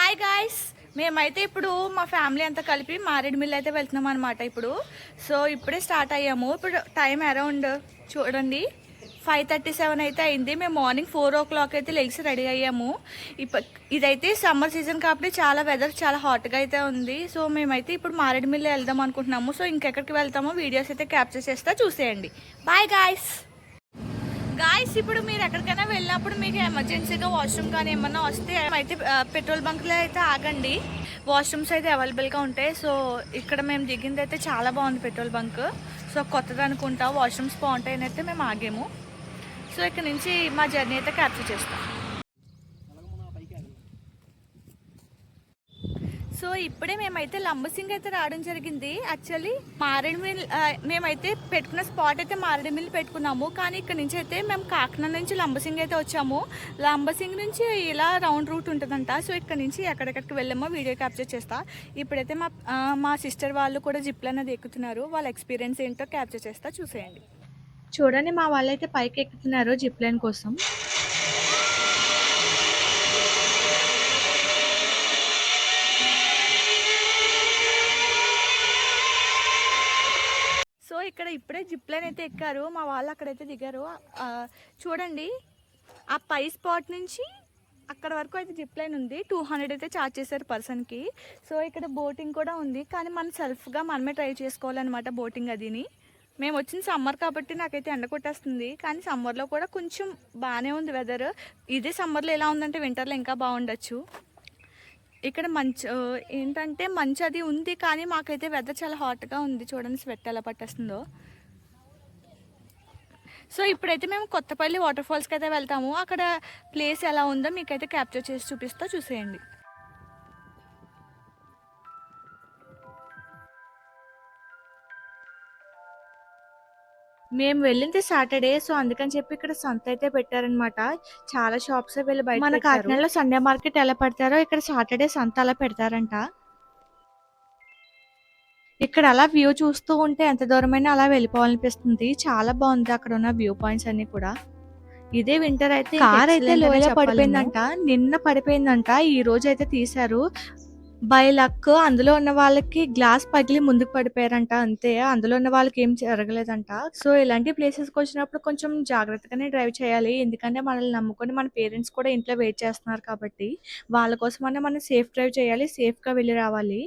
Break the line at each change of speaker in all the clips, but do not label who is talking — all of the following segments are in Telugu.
హాయ్ గాయ్స్, మేమైతే ఇప్పుడు మా ఫ్యామిలీ అంతా కలిపి మారేడుమిల్లి అయితే వెళ్తున్నాం అనమాట. ఇప్పుడే స్టార్ట్ అయ్యాము. ఇప్పుడు టైం అరౌండ్ చూడండి 5:37 అయితే అయింది. మేము మార్నింగ్ 4 o'clock అయితే లెగ్స్ రెడీ అయ్యాము. ఇదైతే సమ్మర్ సీజన్ కాబట్టి చాలా వెదర్ చాలా హాట్గా అయితే ఉంది. సో మేమైతే ఇప్పుడు మారేడుమిల్లి వెళ్దాం అనుకుంటున్నాము. సో ఇంకెక్కడికి వెళ్తామో వీడియోస్ అయితే క్యాప్చర్ చేస్తా, చూసేయండి. Bye guys. ఇప్పుడు మీరు ఎక్కడికైనా వెళ్ళినప్పుడు మీకు ఎమర్జెన్సీగా వాష్రూమ్ కానీ ఏమన్నా వస్తే అయితే పెట్రోల్ బంక్లో అయితే ఆగండి. వాష్రూమ్స్ అయితే అవైలబుల్గా ఉంటాయి. సో ఇక్కడ మేము దిగింది అయితే చాలా బాగుంది పెట్రోల్ బంక్. సో కొత్తది అనుకుంటా, వాష్రూమ్స్ బాగుంటాయని అయితే మేము ఆగాము. సో ఇక్కడ నుంచి మా జర్నీ అయితే క్యాప్చర్ చేస్తాం. సో ఇప్పుడే మేమైతే లంబసింగి అయితే రావడం జరిగింది. యాక్చువల్లీ మారేడుమిల్లి మేమైతే పెట్టుకున్న స్పాట్ అయితే మారేడుమిల్లి పెట్టుకున్నాము. కానీ ఇక్కడ నుంచి అయితే మేము కాకినాడ నుంచి లంబసింగి అయితే వచ్చాము. లంబసింగి నుంచి ఇలా రౌండ్ రూట్ ఉంటుందంట. సో ఇక్కడ నుంచి ఎక్కడెక్కడికి వెళ్ళామో వీడియో క్యాప్చర్ చేస్తా. ఇప్పుడైతే మా సిస్టర్ వాళ్ళు కూడా జిప్లు అనేది ఎక్కుతున్నారు. వాళ్ళ ఎక్స్పీరియన్స్ ఏంటో క్యాప్చర్ చేస్తా, చూసేయండి. చూడండి, మా వాళ్ళు అయితే పైకి ఎక్కుతున్నారు జిప్ లైన్ కోసం. సో ఇక్కడ ఇప్పుడే జిప్ లైన్ అయితే ఎక్కారు మా వాళ్ళు, అక్కడైతే దిగారు. చూడండి, ఆ పై స్పాట్ నుంచి అక్కడ వరకు అయితే జిప్ లైన్ ఉంది. 200 అయితే ఛార్జ్ చేశారు పర్సన్కి. సో ఇక్కడ బోటింగ్ కూడా ఉంది, కానీ మనం సెల్ఫ్గా మనమే ట్రై చేసుకోవాలన్నమాట బోటింగ్ అదిని. మేము వచ్చిన సమ్మర్ కాబట్టి నాకైతే ఎండ కొట్టేస్తుంది, కానీ సమ్మర్లో కూడా కొంచెం బాగానే ఉంది వెదర్. ఇదే సమ్మర్లో ఎలా ఉందంటే వింటర్లో ఇంకా బాగుండొచ్చు. ఇక్కడ ఏంటంటే మంచు అది ఉంది, కానీ మాకైతే వెదర్ చాలా హాట్గా ఉంది. చూడండి స్వెట్ ఎలా పట్టేస్తుందో. సో ఇప్పుడైతే మేము కొత్తపల్లి వాటర్ ఫాల్స్కి అయితే వెళ్తాము. అక్కడ ప్లేస్ ఎలా ఉందో మీకైతే క్యాప్చర్ చేసి చూపిస్తా, చూసేయండి. మేము వెళ్ళింది సాటర్డే, సో అందుకని చెప్పి ఇక్కడ సంత అయితే పెట్టారనమాట. చాలా షాప్స్ వెళ్ళి బయట. మన కాకినాడలో సండే మార్కెట్ ఎలా పెడతారో ఇక్కడ సాటర్డే సంత అలా పెడతారంట. ఇక్కడ అలా వ్యూ చూస్తూ ఉంటే ఎంత దూరమైనా అలా వెళ్ళిపోవాలనిపిస్తుంది. చాలా బాగుంది అక్కడ ఉన్న వ్యూ పాయింట్స్ అన్ని కూడా. ఇదే వింటర్ అయితే కార్ అయితే లోయలో పడిపోయిందంట, నిన్న పడిపోయిందంట. ఈ రోజు అయితే తీశారు. బై లక్ అందులో ఉన్న వాళ్ళకి గ్లాస్ పగిలి ముందుకు పడిపోయారంట, అంతే. అందులో ఉన్న వాళ్ళకి ఏం జరగలేదంట. సో ఇలాంటి ప్లేసెస్కి వచ్చినప్పుడు కొంచెం జాగ్రత్తగానే డ్రైవ్ చేయాలి. ఎందుకంటే మనల్ని నమ్ముకొని మన పేరెంట్స్ కూడా ఇంట్లో వెయిట్ చేస్తున్నారు కాబట్టి వాళ్ళ కోసమనే మనం సేఫ్ డ్రైవ్ చేయాలి, సేఫ్గా వెళ్ళి రావాలి.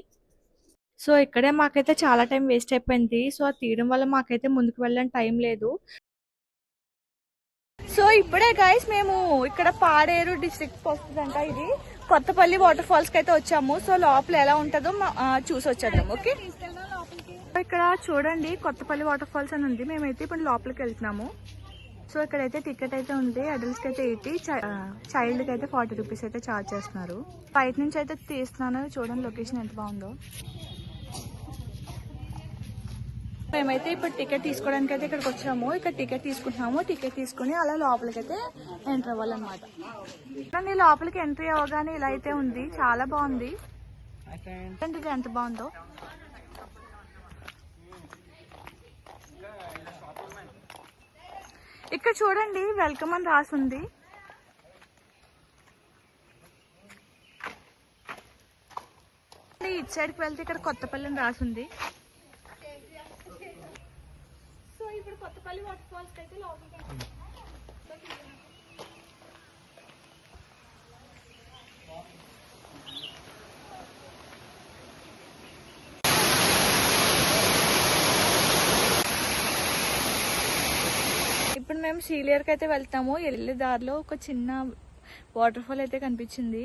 సో ఇక్కడే మాకైతే చాలా టైం వేస్ట్ అయిపోయింది. సో అది తీయడం వల్ల మాకైతే ముందుకు వెళ్ళడానికి టైం లేదు. సో ఇప్పుడే గైస్ మేము ఇక్కడ పాడేరు డిస్ట్రిక్ట్ వస్తుందంట. ఇది కొత్తపల్లి వాటర్ ఫాల్స్ కి అయితే వచ్చాము. సో లోపల ఎలా ఉంటుందో చూసి వచ్చేద్దాం. ఓకే, ఇక్కడ చూడండి కొత్తపల్లి వాటర్ ఫాల్స్ అని ఉంది. మేమైతే ఇప్పుడు లోపలికి వెళ్తున్నాము. సో ఇక్కడైతే టికెట్ అయితే ఉంది. అడల్ట్స్ కి అయితే 80, చైల్డ్ కి అయితే 40 రూపీస్ అయితే ఛార్జ్ చేస్తున్నారు. బయట నుంచి అయితే తీస్తున్నాను. చూడండి లొకేషన్ ఎంత బాగుందో. మేమైతే ఇప్పుడు టికెట్ తీసుకోవడానికి అయితే ఇక్కడికి వచ్చాము. ఇక్కడ టికెట్ తీసుకుంటున్నాము. టికెట్ తీసుకుని అలా లోపలికి అయితే ఎంటర్ అవ్వాలన్నమాట. లోపలికి ఎంట్రీ అవ్వగానే ఇలా అయితే ఉంది, చాలా బాగుంది. ఇది ఎంత బాగుందో. ఇక్కడ చూడండి వెల్కమ్ అని రాసుంది. ఇటు సైడ్కి వెళ్తే ఇక్కడ కొత్తపల్లి అని రాసుంది. ఇప్పుడు కొత్తపల్లి వాటర్ ఫాల్స్ అయితే లోపలికి ఇప్పుడు మేము సీలియర్కి అయితే వెళ్తాము. వెళ్ళే దారిలో ఒక చిన్న వాటర్ ఫాల్ అయితే కనిపించింది.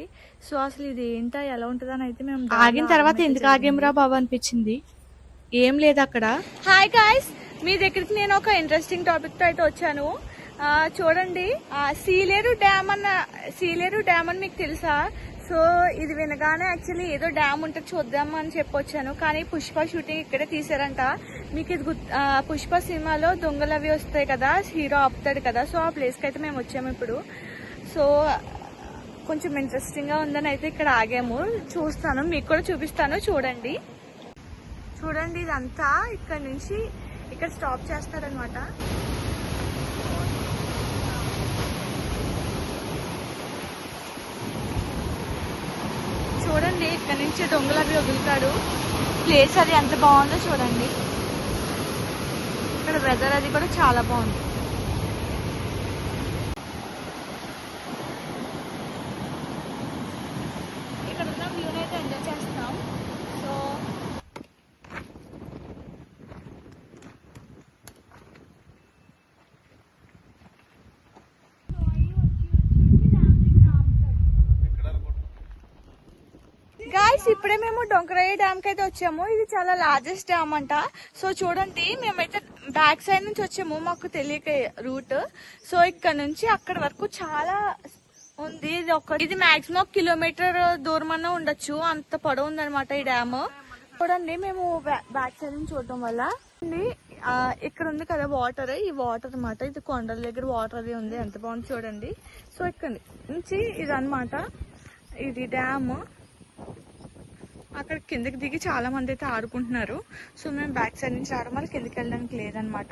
సో అసలు ఇది ఏంటో ఎలా ఉంటుందని అయితే మేము ఆగిన తర్వాత ఎందుకు ఆగేమరా బాబు అనిపించింది. ఏం లేదు అక్కడ. హాయ్ గాయ్స్, మీ దగ్గరికి నేను ఒక ఇంట్రెస్టింగ్ టాపిక్ తో అయితే వచ్చాను. చూడండి, సీలేరు డ్యామ్ అని మీకు తెలుసా? సో ఇది వినగానే యాక్చువల్లీ ఏదో డ్యామ్ ఉంటుంది చూద్దామని చెప్పొచ్చాను, కానీ పుష్ప షూటింగ్ ఇక్కడే తీసారంట. మీకు ఇది పుష్ప సినిమాలో దొంగలు అవి వస్తాయి కదా, హీరో ఆపుతాడు కదా. సో ఆ ప్లేస్కి అయితే మేము వచ్చాము ఇప్పుడు. సో కొంచెం ఇంట్రెస్టింగ్ గా ఉందని అయితే ఇక్కడ ఆగాము. చూస్తాను, మీకు కూడా చూపిస్తాను. చూడండి ఇదంతా ఇక్కడ నుంచి ఇక్కడ స్టాప్ చేస్తారనమాట. చూడండి ఇక్కడ నుంచి దొంగలు అవి వదులుతాడు. ప్లేస్ అది ఎంత బాగుందో చూడండి. ఇక్కడ వెదర్ అది కూడా చాలా బాగుంది. ఇక్కడ ఉన్న వ్యూని అయితే ఎంజాయ్ చేస్తున్నాం. సో గాయ్స్ ఇప్పుడే మేము డొంకరాయి డ్యామ్ కి అయితే వచ్చాము. ఇది చాలా లార్జెస్ట్ డ్యామ్ అంట. సో చూడండి మేమైతే బ్యాక్ సైడ్ నుంచి వచ్చాము, మాకు తెలియక రూట్. సో ఇక్కడ నుంచి అక్కడ వరకు చాలా ఉంది. ఇది మాక్సిమం కిలోమీటర్ దూరం అన్న ఉండొచ్చు, అంత పొడవు ఉందన్నమాట ఈ డ్యామ్. చూడండి మేము బ్యాక్ సైడ్ నుంచి చూడటం వల్ల ఇక్కడ ఉంది కదా వాటర్, ఈ వాటర్ అన్నమాట. ఇది కొండల దగ్గర వాటర్ అది ఉంది, ఎంత బాగుంది చూడండి. సో ఇక్కడ నుంచి ఇది అన్నమాట, ఇది డ్యామ్. అక్కడ కిందకి దిగి చాలా మంది అయితే ఆడుకుంటున్నారు. సో మేము బ్యాక్ సైడ్ నుంచి రావడం వల్ల కిందకి వెళ్ళడానికి లేదనమాట.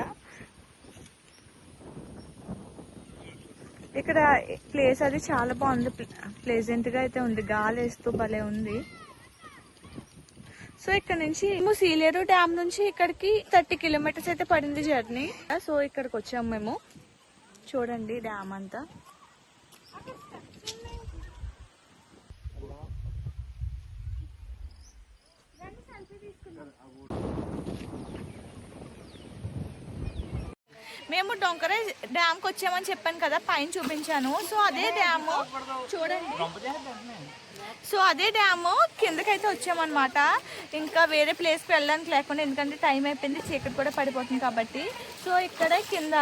ఇక్కడ ప్లేస్ అది చాలా బాగుంది, ప్లేజెంట్ గా అయితే ఉంది, గాలి వేస్తూ భలే ఉంది. సో ఇక్కడ నుంచి మేము సీలేరు డ్యామ్ నుంచి ఇక్కడికి 30 కిలోమీటర్స్ అయితే పడింది జర్నీ. సో ఇక్కడికి వచ్చాము మేము. చూడండి డ్యామ్ అంతా. మేము డొంకర డ్యామ్ కి వచ్చామని చెప్పాను కదా, పైన చూపించాను. సో అదే డ్యామ్ చూడండి. సో అదే డ్యామ్ కిందకైతే వచ్చామన్నమాట. ఇంకా వేరే ప్లేస్కి వెళ్ళడానికి లేకుండా, ఎందుకంటే టైం అయిపోయింది, చీకటి కూడా పడిపోతుంది కాబట్టి. సో ఇక్కడే కింద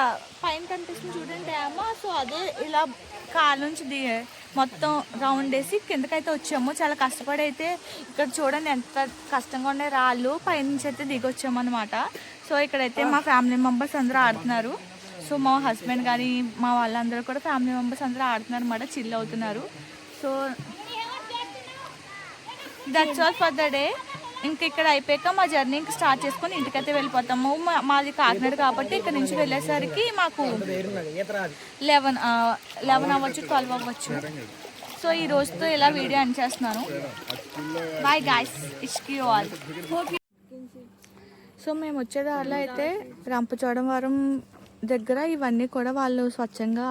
పైన కనిపిస్తుంది చూడండి డ్యామ్. సో అదే ఇలా కార్ నుంచి మొత్తం రౌండ్ వేసి కిందకైతే వచ్చాము. చాలా కష్టపడి అయితే ఇక్కడ చూడండి ఎంత కష్టంగా ఉండే రాళ్ళు పైనుంచి అయితే దిగి వచ్చామన్నమాట. సో ఇక్కడైతే మా ఫ్యామిలీ మెంబర్స్ అందరూ ఆడుతున్నారు. సో మా హస్బెండ్ కానీ మా వాళ్ళందరూ కూడా ఫ్యామిలీ మెంబర్స్ అందరూ ఆడుతున్నారు అన్నమాట, చిల్ అవుతున్నారు. So that's all for the day. ఇంక ఇక్కడ అయిపోయాక మా జర్నీ ఇంకా స్టార్ట్ చేసుకొని ఇంటికైతే వెళ్ళిపోతాము. మాది కాకినాడ కాబట్టి ఇక్కడ నుంచి వెళ్ళేసరికి మాకు 11 అవ్వచ్చు, 12 అవ్వచ్చు. సో ఈ రోజుతో ఇలా వీడియో ఎండ్ చేస్తున్నాను. బాయ్ గాయ్స్, ఇష్కి ఆల్. సో మేము వచ్చే దారిలో అయితే రంపచోడవరం దగ్గర ఇవన్నీ కూడా వాళ్ళు స్వచ్ఛంగా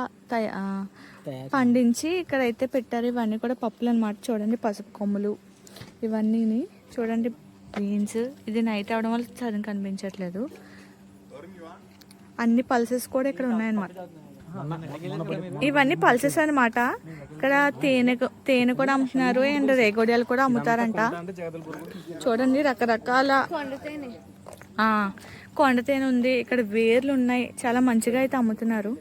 పండించి ఇక్కడైతే పెట్టారు. ఇవన్నీ కూడా పప్పులు అన్నమాట. చూడండి పసుపు కొమ్ములు ఇవన్నీ చూడండి, బీన్స్. ఇది నైట్ అవడం వల్ల చదువు కనిపించట్లేదు. అన్ని పల్సెస్ కూడా ఇక్కడ ఉన్నాయన్నమాట. ఇవన్నీ పల్సెస్ అనమాట. ఇక్కడ తేనె కూడా అమ్ముతున్నారు అండ్ రేగోడియాలు కూడా అమ్ముతారంట. చూడండి రకరకాల కొండ తేనె ఉంది, ఇక్కడ వేర్లు ఉన్నాయి, చాలా మంచిగా అయితే అమ్ముతున్నారు.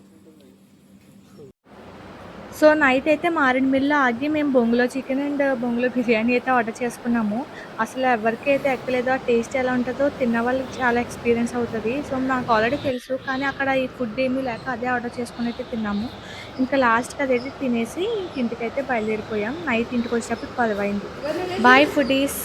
సో నైట్ అయితే మారేడుమిల్లిలో ఆగి మేము బొంగులో చికెన్ అండ్ బొంగులో బిర్యానీ అయితే ఆర్డర్ చేసుకున్నాము. అసలు ఎవరికైతే ఎక్కలేదో ఆ టేస్ట్ ఎలా ఉంటుందో తిన్న వాళ్ళకి చాలా ఎక్స్పీరియన్స్ అవుతుంది. సో నాకు ఆల్రెడీ తెలుసు, కానీ అక్కడ ఈ ఫుడ్ ఏమీ లేక అదే ఆర్డర్ చేసుకుని అయితే తిన్నాము. ఇంకా లాస్ట్కి అదైతే తినేసి ఇంటికైతే బయలుదేరిపోయాం. నైట్ ఇంటికి వచ్చేటప్పుడు 10 అయింది. Bye foodies.